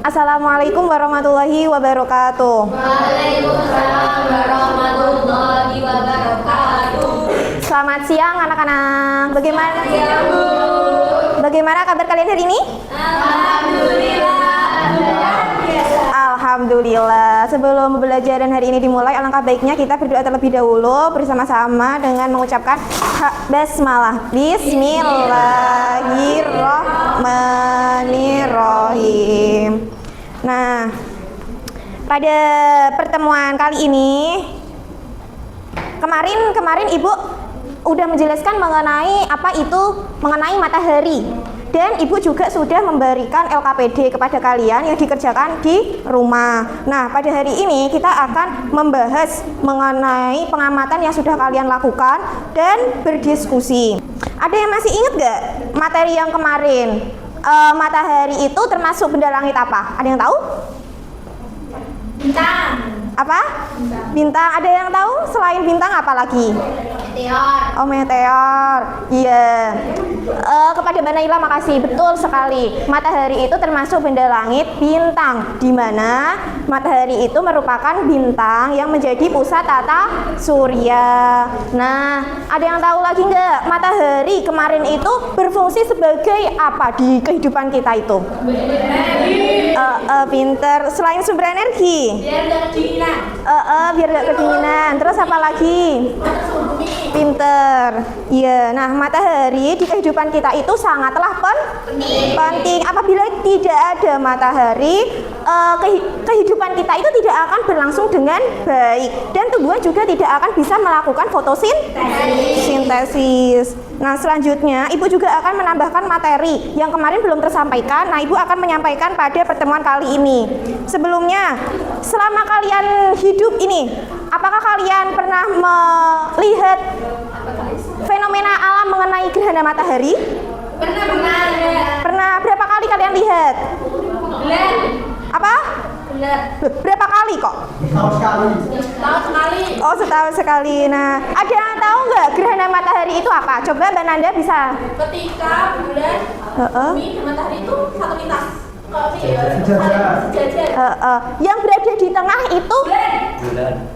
Assalamualaikum warahmatullahi wabarakatuh. Waalaikumsalam warahmatullahi wabarakatuh. Selamat siang anak-anak. Bagaimana kabar kalian hari ini? Alhamdulillah. Alhamdulillah. Sebelum pembelajaran hari ini dimulai, alangkah baiknya kita berdoa terlebih dahulu bersama-sama dengan mengucapkan basmalah. Bismillahirrahmanirrahim. Nah, pada pertemuan kali ini kemarin Ibu udah menjelaskan mengenai mengenai matahari. Dan Ibu juga sudah memberikan LKPD kepada kalian yang dikerjakan di rumah. Nah, pada hari ini kita akan membahas mengenai pengamatan yang sudah kalian lakukan dan berdiskusi. Ada yang masih ingat gak materi yang kemarin? Matahari itu termasuk benda langit apa? Ada yang tahu? Bintang. Apa? Bintang. Ada yang tahu selain bintang apa lagi? Meteor. Oh, meteor. Iya. Kepada Mbak Naila makasih, betul sekali. Matahari itu termasuk benda langit bintang, di mana matahari itu merupakan bintang yang menjadi pusat tata surya. Nah, ada yang tahu lagi nggak? Matahari kemarin itu berfungsi sebagai apa di kehidupan kita itu? Pinter. Selain sumber energi? Biar gak kedinginan. Biar gak kedinginan. Terus apa lagi? Pinter. Iya. Nah, matahari di kehidupan kita itu sangatlah penting. Apabila tidak ada matahari, kehidupan kita itu tidak akan berlangsung dengan baik, dan tumbuhan juga tidak akan bisa melakukan fotosintesis. Nah, selanjutnya Ibu juga akan menambahkan materi yang kemarin belum tersampaikan. Nah, Ibu akan menyampaikan pada pertemuan kali ini. Sebelumnya, selama kalian hidup ini, apakah kalian pernah melihat fenomena alam mengenai gerhana matahari? Pernah. Berapa kali kalian lihat? Bulan. Apa? Bulan. Berapa kali kok? Tahun sekali. Oh, setahun sekali. Nah, ada yang tahu nggak gerhana matahari itu apa? Coba Mbak Nanda bisa. Ketika bulan, bumi dan matahari itu satu lintas. Sejajar. Yang berada di tengah itu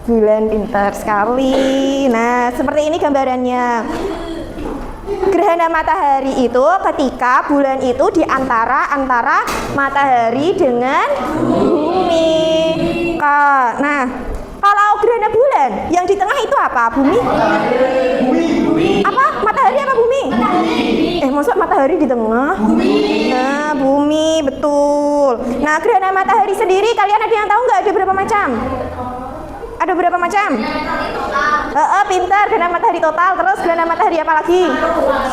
bulan. Pintar sekali. Nah, seperti ini gambarannya. Gerhana matahari itu ketika bulan itu di antara matahari dengan bumi. Nah, kalau gerhana bulan yang di tengah itu apa? Bumi? Apa? Matahari apa bumi? Maksud matahari di tengah? Nah, bumi, betul. Nah, gerhana matahari sendiri kalian ada yang tahu nggak ada berapa macam? Ada berapa macam? Pintar. Gerhana matahari total. Terus gerhana matahari apa lagi?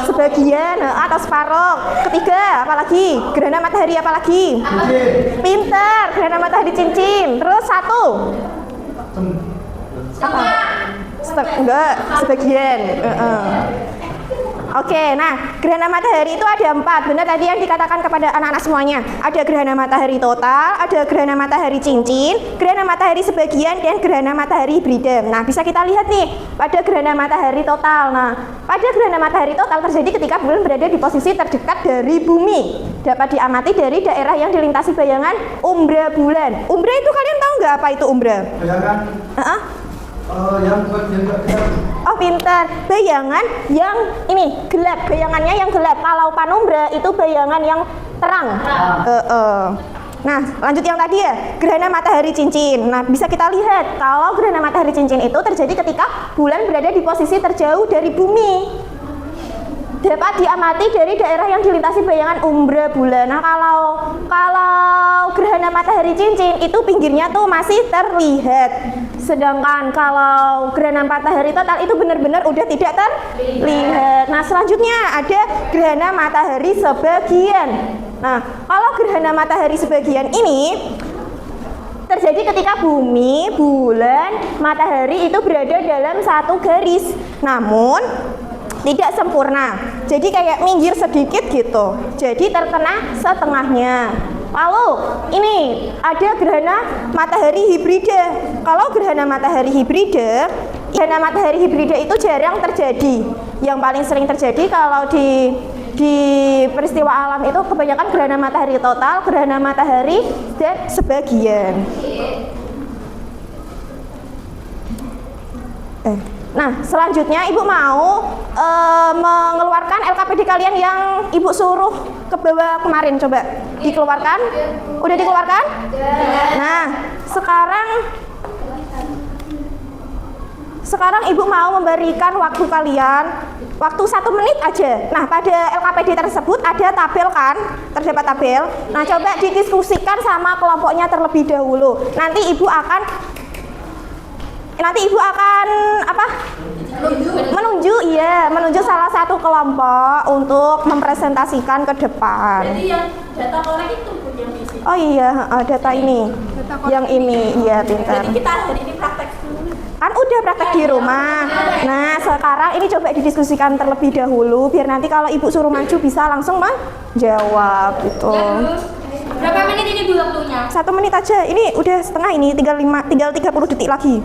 Sebagian atau separuh. Ketiga apa lagi? Gerhana matahari apa lagi? Pintar. Gerhana matahari cincin. Terus satu. Apa? Enggak, sebagian. Oke, nah gerhana matahari itu ada 4. Benar tadi yang dikatakan kepada anak-anak semuanya. Ada gerhana matahari total, ada gerhana matahari cincin, gerhana matahari sebagian, dan gerhana matahari hibrida. Nah, bisa kita lihat nih pada gerhana matahari total. Nah, pada gerhana matahari total terjadi ketika bulan berada di posisi terdekat dari bumi. Dapat diamati dari daerah yang dilintasi bayangan umbra bulan. Umbra itu kalian tahu nggak apa itu umbra? Bayangan. Oh, pintar. Bayangan yang ini gelap, bayangannya yang gelap. Kalau panumbra itu bayangan yang terang. Nah, lanjut yang tadi ya, gerhana matahari cincin. Nah, bisa kita lihat kalau gerhana matahari cincin itu terjadi ketika bulan berada di posisi terjauh dari bumi. Dapat diamati dari daerah yang dilintasi bayangan umbra bulan. Nah, kalau gerhana matahari cincin itu pinggirnya tuh masih terlihat. Sedangkan kalau gerhana matahari total itu benar-benar udah tidak terlihat. Nah, selanjutnya ada gerhana matahari sebagian. Nah, kalau gerhana matahari sebagian ini terjadi ketika bumi, bulan, matahari itu berada dalam satu garis. Namun tidak sempurna. Jadi kayak minggir sedikit gitu. Jadi terkena setengahnya. Lalu ini ada gerhana matahari hibrida. Kalau gerhana matahari hibrida itu jarang terjadi. Yang paling sering terjadi kalau di di peristiwa alam itu kebanyakan gerhana matahari total, gerhana matahari dan sebagian. Nah, selanjutnya Ibu mau mengeluarkan LKPD kalian yang Ibu suruh ke bawah kemarin. Coba dikeluarkan. Udah dikeluarkan? Nah, sekarang Ibu mau memberikan waktu kalian, waktu 1 menit aja. Nah, pada LKPD tersebut ada tabel kan? Terdapat tabel. Nah, coba didiskusikan sama kelompoknya terlebih dahulu. Nanti Ibu akan apa? Menunjuk salah satu kelompok untuk mempresentasikan ke depan. Jadi yang data korek itu pun yang diisi. Oh iya, data ini. Yang ini, iya pintar. Jadi kita hari ini praktek dulu. Kan udah praktek di rumah. Nah, sekarang ini coba didiskusikan terlebih dahulu biar nanti kalau Ibu suruh maju bisa langsung menjawab gitu. Berapa menit ini dulu waktunya? 1 menit aja. Ini udah setengah ini, tinggal 30 detik lagi.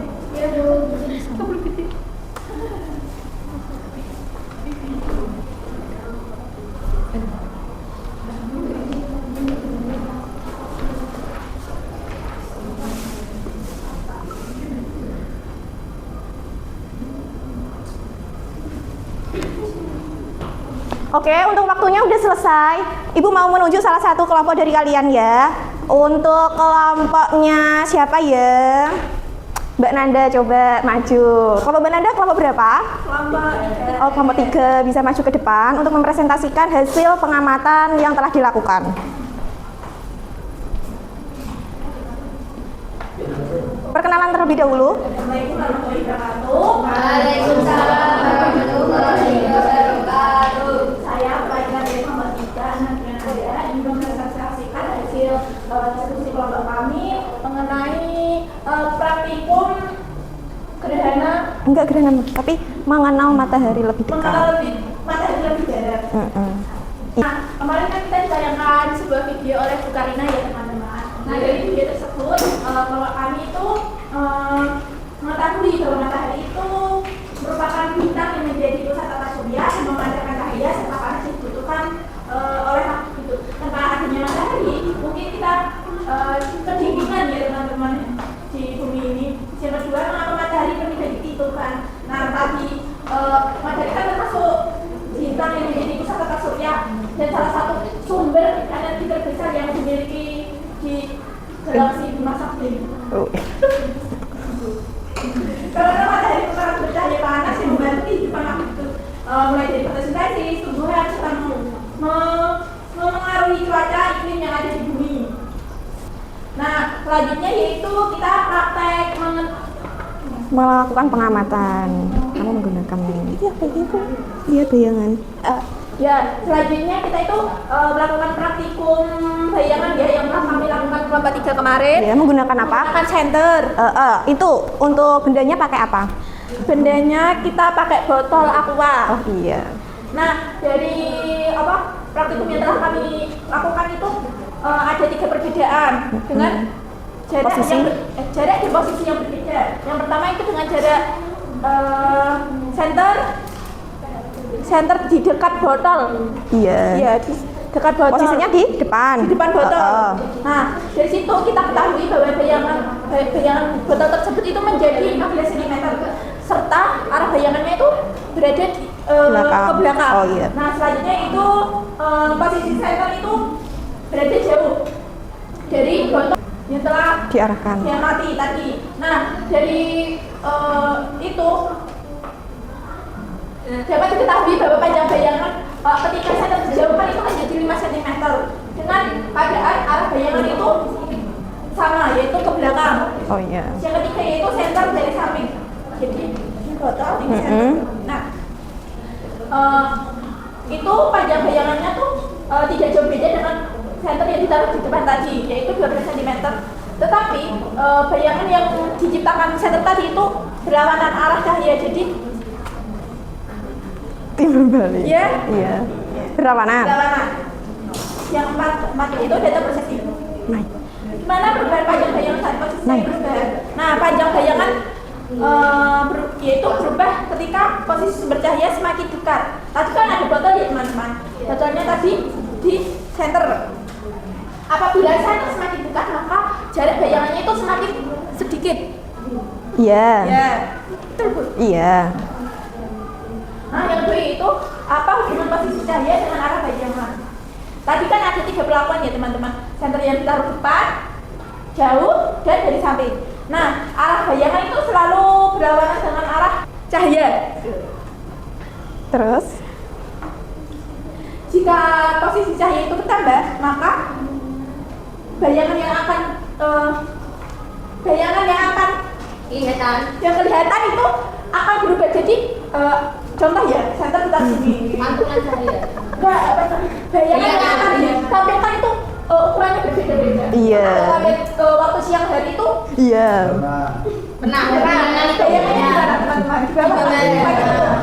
Oke, untuk waktunya udah selesai. Ibu mau menunjuk salah satu kelompok dari kalian ya. Untuk kelompoknya siapa ya? Mbak Nanda coba maju. Kalau Mbak Nanda kelompok berapa? Kelompok 3 bisa maju ke depan untuk mempresentasikan hasil pengamatan yang telah dilakukan. Perkenalan terlebih dahulu. Waalaikumsalam warahmatullahi wabarakatuh. Saya pelajar dari kelompok 3 anak dengan Anda ingin mempresentasikan hasil diskusi kelompok kami mengenai praktikum gerhana. Enggak gerhana, tapi mengenal matahari lebih dekat. Matahari lebih darat. Nah, kemarin kan kita ditayangkan sebuah video oleh Bu Karina ya teman-teman. Nah, dari video tersebut kalau kami itu mengetahui bahwa matahari itu merupakan bintang yang menjadi pusat tata surya yang memancarkan cahaya serta panas yang dibutuhkan oleh makhluk hidup. Tanpa adanya matahari, mungkin kita kedinginan ya teman-teman di bumi ini. Yang kedua, mengapa matahari perlu ditentukan? Nah, tadi matahari kan termasuk bintang yang menjadi pusat tata surya dan salah satu sumber energi terbesar yang dimiliki di galaksi Bima Sakti. Karena matahari sangat bercahaya panas yang membantu kehidupan makhluk hidup, mulai dari fotosintesis, tumbuhan, serta memengaruhi cuaca iklim yang ada di bumi. Nah, selanjutnya yaitu kita praktek melakukan pengamatan. Kamu menggunakan ini. Iya, kayak gitu. Iya, bayangan. Ya, selanjutnya kita itu melakukan praktikum bayangan ya yang telah kami lakukan kelompok 3 kemarin. Ya, menggunakan apa? Menggunakan senter. Itu untuk bendanya pakai apa? Bendanya kita pakai botol aqua. Oh iya. Nah, dari praktikum yang telah kami lakukan itu ada 3 perbedaan dengan jarak jarak di posisi yang berbeda. Yang pertama itu dengan jarak center di dekat botol. Iya. Iya, di dekat botol. Posisinya di depan. Di depan botol. Nah, dari situ kita ketahui bahwa bayangan botol tersebut itu menjadi 15 cm serta arah bayangannya itu berada di ke belakang. Oh iya. Nah, selanjutnya itu posisi center itu berada jauh dari botol yang telah diarahkan. Yang mati tadi. Nah, dari itu dapat diketahui bahwa panjang bayangan ketika center dijauhkan itu menjadi 5 cm dengan keadaan arah bayangan itu sama, yaitu ke belakang. Oh iya. Yang ketiga yaitu center dari samping. Jadi botol ini center. Nah, itu panjang bayangannya tuh tidak jauh beda dengan center yang ditaruh di depan tadi, yaitu 12 cm. Tetapi bayangan yang diciptakan center tadi itu berlawanan arah cahaya, jadi timbul balik. Ya? Iya. Berlawanan. Yang 4 itu data persepsi. Naik. Gimana perubahan panjang bayangan saat posisi berubah? Nah, panjang bayangan yaitu berubah ketika posisi sumber cahaya semakin dekat. Tadi kan ada botol ya teman-teman. Botolnya tadi di center. Apabila center semakin dekat, maka jarak bayangannya itu semakin sedikit. Iya. Ya, betul Bu. Iya. Nah, yang kedua itu apa hubungan posisi cahaya dengan arah bayangan? Tadi kan ada 3 perlakuan ya teman-teman. Center yang ditaruh depan, jauh, dan dari samping. Nah, arah bayangan itu selalu berlawanan dengan arah cahaya. Terus? Jika posisi cahaya itu bertambah, maka bayangan yang akan yang kelihatan itu akan berubah jadi contoh ya, center kita sini. Pantulan cahaya. Enggak, bayangan yang akan ditampilkan itu ukurannya berbeda-beda. Iya. Kalau waktu siang hari itu Iya. bayangannya gimana teman-teman? Di bawah.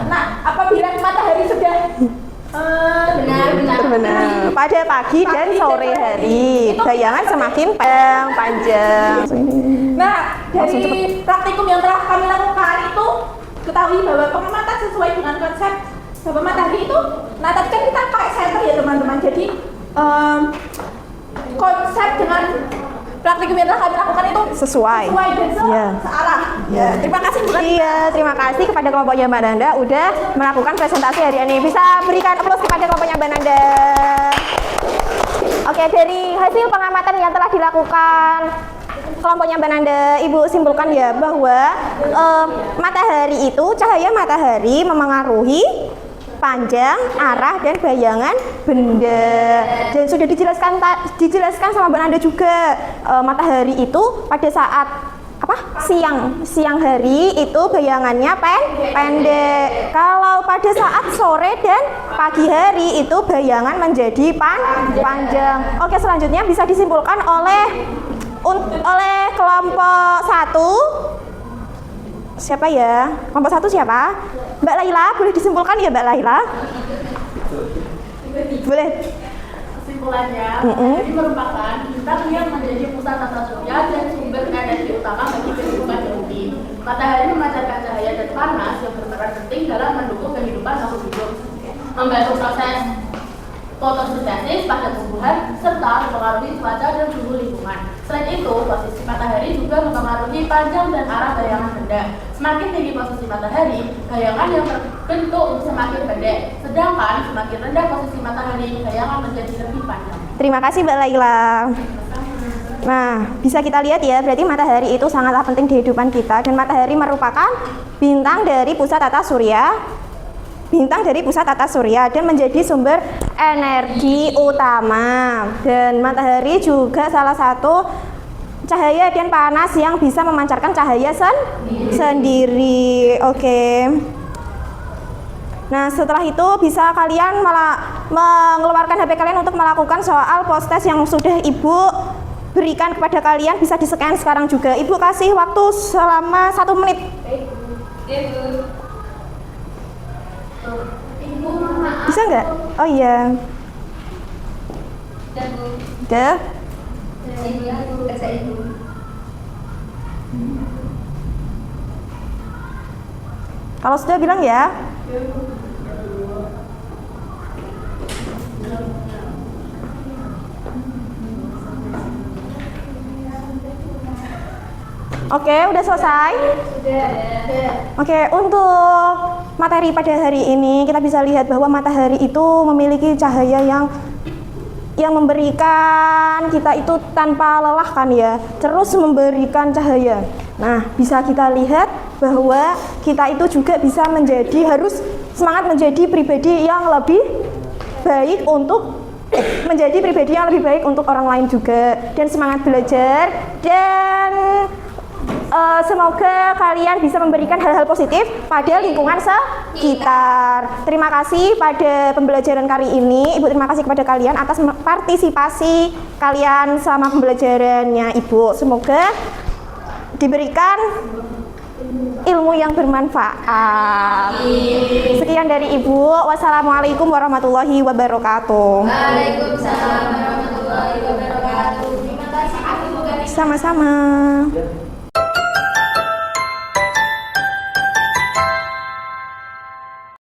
Nah, apabila matahari sudah Benar. Pada pagi dan sore hari, bayangan semakin panjang. Nah, dari praktikum yang telah kami lakukan itu ketahui bahwa pengamatan sesuai dengan konsep bahwa matahari itu, nah tadi kan kita pakai center ya teman-teman. Jadi konsep dengan praktikum yang telah kami lakukan itu Sesuai dan searah. Ya. Terima kasih Bu. Iya, terima kasih kepada kelompoknya Mbak Nanda udah melakukan presentasi hari ini. Bisa berikan aplaus kepada kelompoknya Mbak Nanda. Oke, dari hasil pengamatan yang telah dilakukan kelompoknya Mbak Nanda, Ibu simpulkan ya bahwa matahari itu, cahaya matahari memengaruhi panjang, arah, dan bayangan benda. Dan sudah dijelaskan sama Mbak Nanda juga, matahari itu pada saat siang hari itu bayangannya pendek. Kalau pada saat sore dan pagi hari itu bayangan menjadi panjang. Oke, selanjutnya bisa disimpulkan oleh kelompok 1. Siapa ya? Kelompok 1 siapa? Mbak Laila, boleh disimpulkan ya Mbak Laila? Boleh. Kesimpulannya, matahari merupakan bintang yang menjadi pusat tata surya dan sumber energi utama bagi kehidupan bumi. Matahari memancarkan cahaya dan panas yang berperan penting dalam mendukung kehidupan makhluk hidup, membantu proses fotosintesis pada tumbuhan, serta mempengaruhi cuaca dan suhu lingkungan. Selain itu, posisi matahari juga mempengaruhi panjang dan arah bayangan benda. Semakin tinggi posisi matahari, bayangan yang terbentuk semakin pendek. Sedangkan semakin rendah posisi matahari, bayangan menjadi lebih panjang. Terima kasih Mbak Laila. Nah, bisa kita lihat ya, berarti matahari itu sangatlah penting di kehidupan kita. Dan matahari merupakan bintang dari pusat tata surya dan menjadi sumber energi utama. Dan matahari juga salah satu cahaya dan panas yang bisa memancarkan cahaya sendiri. Oke. Nah, setelah itu bisa kalian mengeluarkan HP kalian untuk melakukan soal post-test yang sudah Ibu berikan kepada kalian. Bisa di-scan sekarang juga. Ibu kasih waktu selama 1 menit. Bisa nggak? Oh iya. Udah. Kalau sudah bilang ya. Oke, udah selesai? Oke, untuk materi pada hari ini kita bisa lihat bahwa matahari itu memiliki cahaya yang memberikan kita itu tanpa lelah kan ya, terus memberikan cahaya. Nah, bisa kita lihat bahwa kita itu juga bisa harus semangat menjadi pribadi yang lebih baik untuk orang lain juga, dan semangat belajar, dan semoga kalian bisa memberikan hal-hal positif pada lingkungan sekitar. Terima kasih pada pembelajaran kali ini. Ibu terima kasih kepada kalian atas partisipasi kalian selama pembelajarannya Ibu. Semoga diberikan ilmu yang bermanfaat. Sekian dari Ibu. Wassalamualaikum warahmatullahi wabarakatuh. Waalaikumsalam warahmatullahi wabarakatuh. Terima kasih. Sama-sama.